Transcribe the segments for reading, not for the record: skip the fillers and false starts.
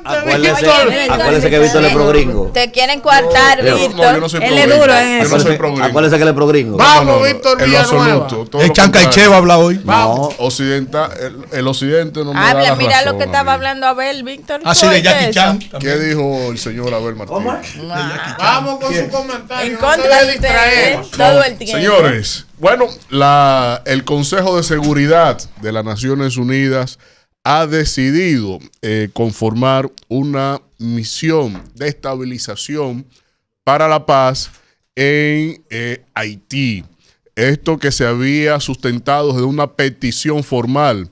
Acuérdese que Víctor es pro gringo. Te quieren coartar, Víctor. Él es duro en eso. Acuérdese que él es pro gringo. Vamos, Víctor Villanueva. El Chancaiche va a hablar hoy. No, el occidente no me da la razón. Mira lo que estaba hablando Abel, Víctor. Así de Jackie Chan. ¿Qué dijo el señor Abel Martínez? Vamos con su comentario. En contra de ustedes todo el tiempo. Señores, bueno, el Consejo de Seguridad de las Naciones Unidas ha decidido conformar una misión de estabilización para la paz en Haití. Esto que se había sustentado desde una petición formal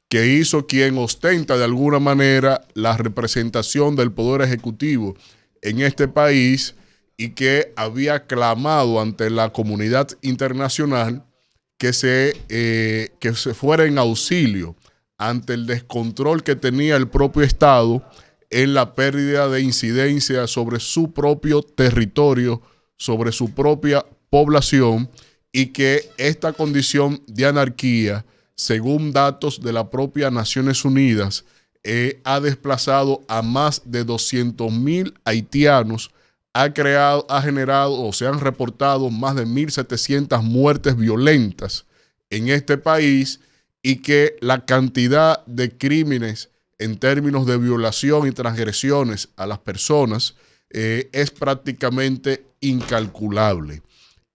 que hizo quien ostenta de alguna manera la representación del Poder Ejecutivo en este país y que había clamado ante la comunidad internacional que se fuera en auxilio ante el descontrol que tenía el propio Estado en la pérdida de incidencia sobre su propio territorio, sobre su propia población, y que esta condición de anarquía, según datos de la propia Naciones Unidas, ha desplazado a más de 200,000 haitianos, ha generado o se han reportado más de 1.700 muertes violentas en este país, y que la cantidad de crímenes en términos de violación y transgresiones a las personas es prácticamente incalculable.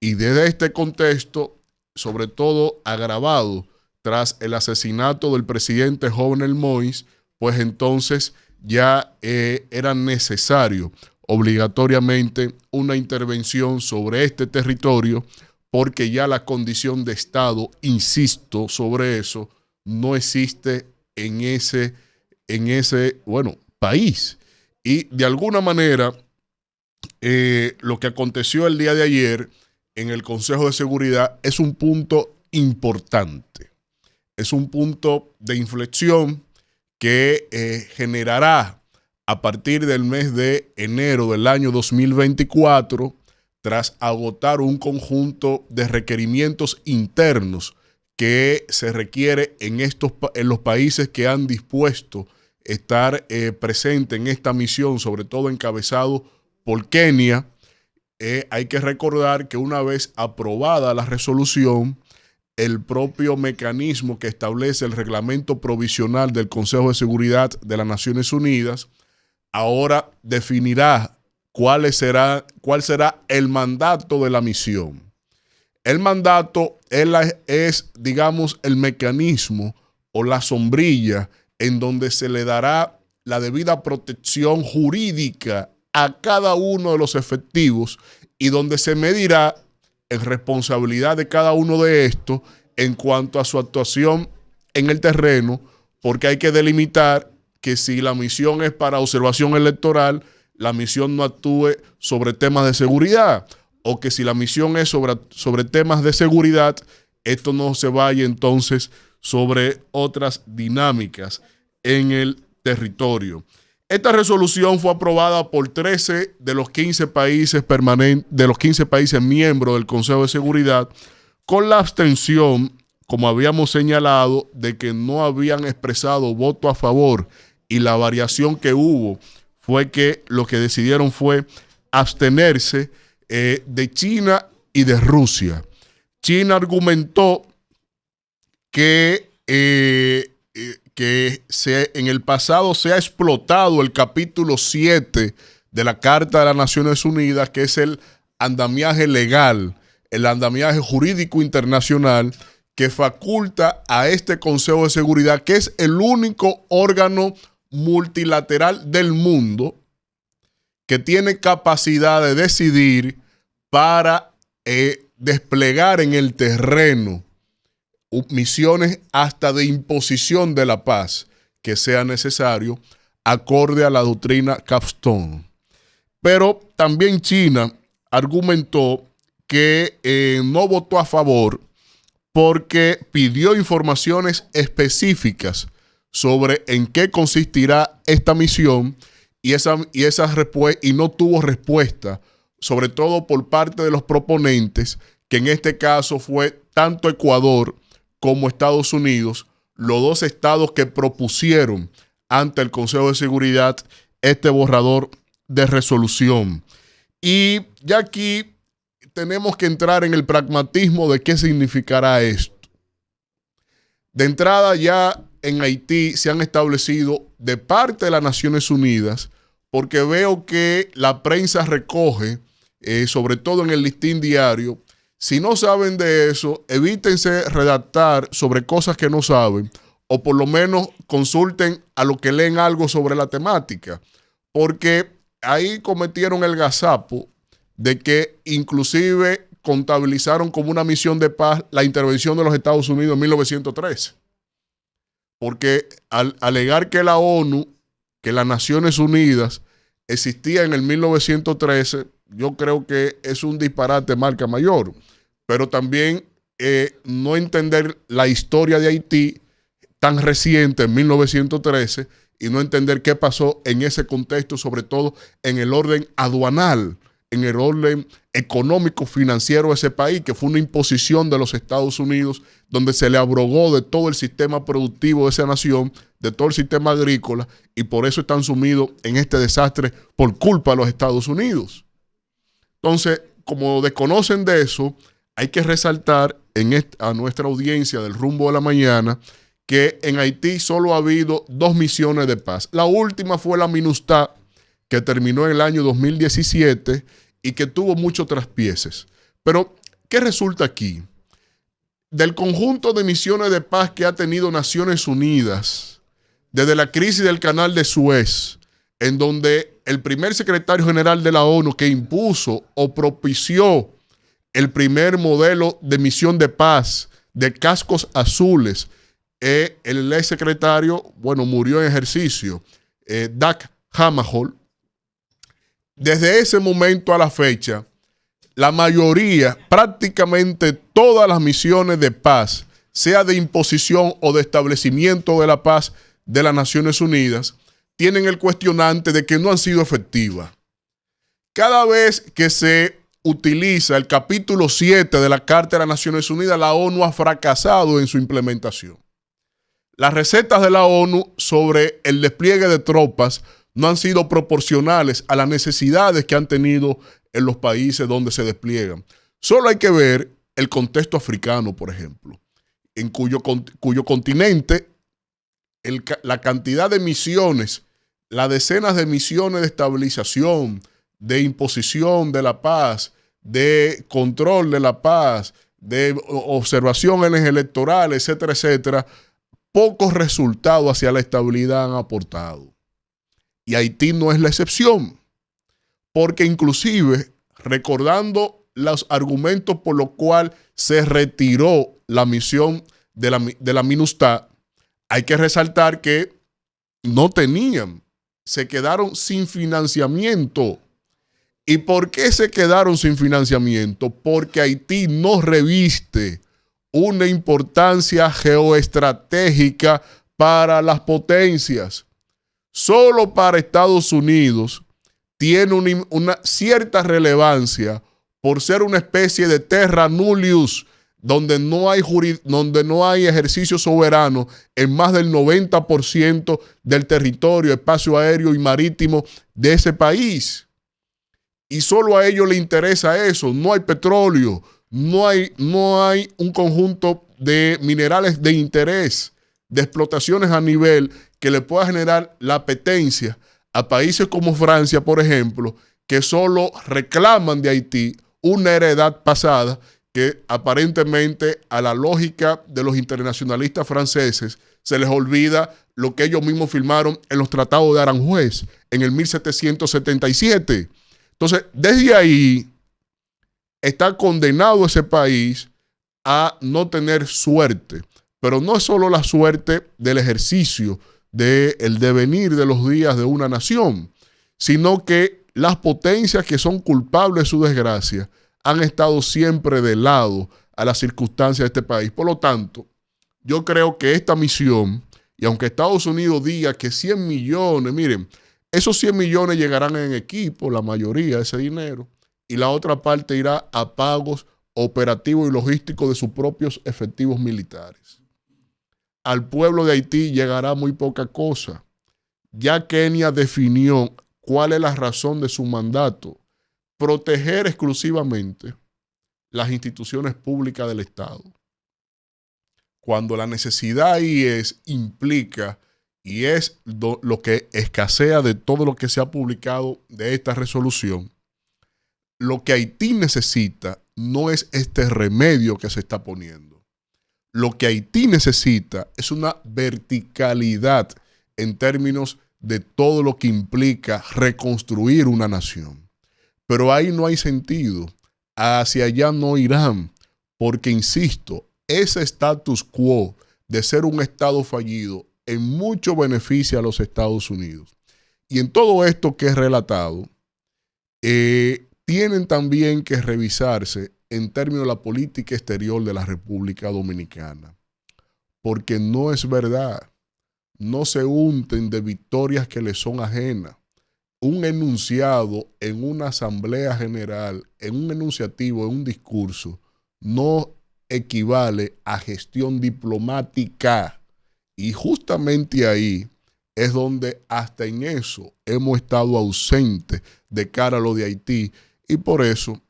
Y desde este contexto, sobre todo agravado tras el asesinato del presidente Jovenel Moïse, pues entonces ya era necesario obligatoriamente una intervención sobre este territorio, porque ya la condición de Estado, insisto sobre eso, no existe en ese país. Y de alguna manera, lo que aconteció el día de ayer en el Consejo de Seguridad es un punto importante. Es un punto de inflexión que generará a partir del mes de enero del año 2024, tras agotar un conjunto de requerimientos internos que se requiere en los países que han dispuesto estar presente en esta misión, sobre todo encabezado por Kenia. Hay que recordar que una vez aprobada la resolución, el propio mecanismo que establece el reglamento provisional del Consejo de Seguridad de las Naciones Unidas ahora definirá cuál será el mandato de la misión. El mandato es, digamos, el mecanismo o la sombrilla en donde se le dará la debida protección jurídica a cada uno de los efectivos y donde se medirá en responsabilidad de cada uno de estos en cuanto a su actuación en el terreno, porque hay que delimitar que si la misión es para observación electoral, la misión no actúe sobre temas de seguridad, o que si la misión es sobre temas de seguridad, esto no se vaya entonces sobre otras dinámicas en el territorio. Esta resolución fue aprobada por 13 de los 15 países miembros del Consejo de Seguridad, con la abstención, como habíamos señalado, de que no habían expresado voto a favor, y la variación que hubo fue que lo que decidieron fue abstenerse de China y de Rusia. China argumentó que en el pasado se ha explotado el capítulo 7 de la Carta de las Naciones Unidas, que es el andamiaje legal, el andamiaje jurídico internacional que faculta a este Consejo de Seguridad, que es el único órgano multilateral del mundo que tiene capacidad de decidir para desplegar en el terreno misiones hasta de imposición de la paz que sea necesario, acorde a la doctrina Capstone. Pero también China argumentó que no votó a favor porque pidió informaciones específicas sobre en qué consistirá esta misión y no tuvo respuesta, sobre todo por parte de los proponentes, que en este caso fue tanto Ecuador como Estados Unidos, los dos estados que propusieron ante el Consejo de Seguridad este borrador de resolución. Y ya aquí tenemos que entrar en el pragmatismo de qué significará esto. De entrada, ya en Haití se han establecido de parte de las Naciones Unidas, porque veo que la prensa recoge, sobre todo en el Listín Diario. Si no saben de eso, evítense redactar sobre cosas que no saben, o por lo menos consulten a los que leen algo sobre la temática, porque ahí cometieron el gazapo de que inclusive contabilizaron como una misión de paz la intervención de los Estados Unidos en 1913. Porque al alegar que la ONU, que las Naciones Unidas existía en el 1913, yo creo que es un disparate marca mayor. Pero también no entender la historia de Haití tan reciente, en 1913, y no entender qué pasó en ese contexto, sobre todo en el orden aduanal, en el orden económico financiero de ese país, que fue una imposición de los Estados Unidos, donde se le abrogó de todo el sistema productivo de esa nación, de todo el sistema agrícola, y por eso están sumidos en este desastre por culpa de los Estados Unidos. Entonces, como desconocen de eso, hay que resaltar a nuestra audiencia del Rumbo de la Mañana que en Haití solo ha habido 2 misiones de paz. La última fue la MINUSTAH, que terminó en el año 2017 y que tuvo muchos traspieces. Pero, ¿qué resulta aquí? Del conjunto de misiones de paz que ha tenido Naciones Unidas, desde la crisis del Canal de Suez, en donde el primer secretario general de la ONU que impuso o propició el primer modelo de misión de paz de cascos azules, el ex secretario, murió en ejercicio, Dag Hammarskjöld. Desde ese momento a la fecha, la mayoría, prácticamente todas las misiones de paz, sea de imposición o de establecimiento de la paz de las Naciones Unidas, tienen el cuestionante de que no han sido efectivas. Cada vez que se utiliza el capítulo 7 de la Carta de las Naciones Unidas, la ONU ha fracasado en su implementación. Las recetas de la ONU sobre el despliegue de tropas no han sido proporcionales a las necesidades que han tenido en los países donde se despliegan. Solo hay que ver el contexto africano, por ejemplo, en cuyo continente la cantidad de misiones, las decenas de misiones de estabilización, de imposición de la paz, de control de la paz, de observación en las electorales, etcétera, etcétera, pocos resultados hacia la estabilidad han aportado. Y Haití no es la excepción, porque inclusive, recordando los argumentos por los cuales se retiró la misión de la MINUSTAH, hay que resaltar que no tenían, se quedaron sin financiamiento. ¿Y por qué se quedaron sin financiamiento? Porque Haití no reviste una importancia geoestratégica para las potencias. Solo para Estados Unidos tiene una cierta relevancia por ser una especie de terra nullius, donde no hay ejercicio soberano en más del 90% del territorio, espacio aéreo y marítimo de ese país. Y solo a ellos les interesa eso. No hay petróleo, no hay un conjunto de minerales de interés, de explotaciones a nivel que le pueda generar la apetencia a países como Francia, por ejemplo, que solo reclaman de Haití una heredad pasada que aparentemente a la lógica de los internacionalistas franceses se les olvida lo que ellos mismos firmaron en los tratados de Aranjuez en el 1777. Entonces, desde ahí está condenado ese país a no tener suerte, pero no es solo la suerte del ejercicio del devenir de los días de una nación, sino que las potencias que son culpables de su desgracia han estado siempre de lado a las circunstancias de este país. Por lo tanto, yo creo que esta misión, y aunque Estados Unidos diga que 100 millones, miren, esos 100 millones llegarán en equipo, la mayoría de ese dinero, y la otra parte irá a pagos operativos y logísticos de sus propios efectivos militares. Al pueblo de Haití llegará muy poca cosa. Ya Kenia definió ¿Cuál es la razón de su mandato? Proteger exclusivamente las instituciones públicas del Estado. Cuando la necesidad ahí implica y es lo que escasea de todo lo que se ha publicado de esta resolución, lo que Haití necesita no es este remedio que se está poniendo. Lo que Haití necesita es una verticalidad en términos de todo lo que implica reconstruir una nación. Pero ahí no hay sentido. Hacia allá no irán, porque, insisto, ese status quo de ser un Estado fallido en mucho beneficia a los Estados Unidos. Y en todo esto que he relatado, tienen también que revisarse en términos de la política exterior de la República Dominicana, porque no es verdad. No se unten de victorias que les son ajenas. Un enunciado en una asamblea general, en un enunciativo, en un discurso, no equivale a gestión diplomática. Y justamente ahí es donde hasta en eso hemos estado ausentes de cara a lo de Haití. Y por eso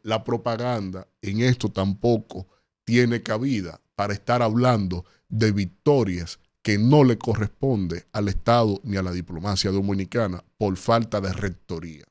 la propaganda en esto tampoco tiene cabida para estar hablando de victorias que no le corresponde al Estado ni a la diplomacia dominicana por falta de rectoría.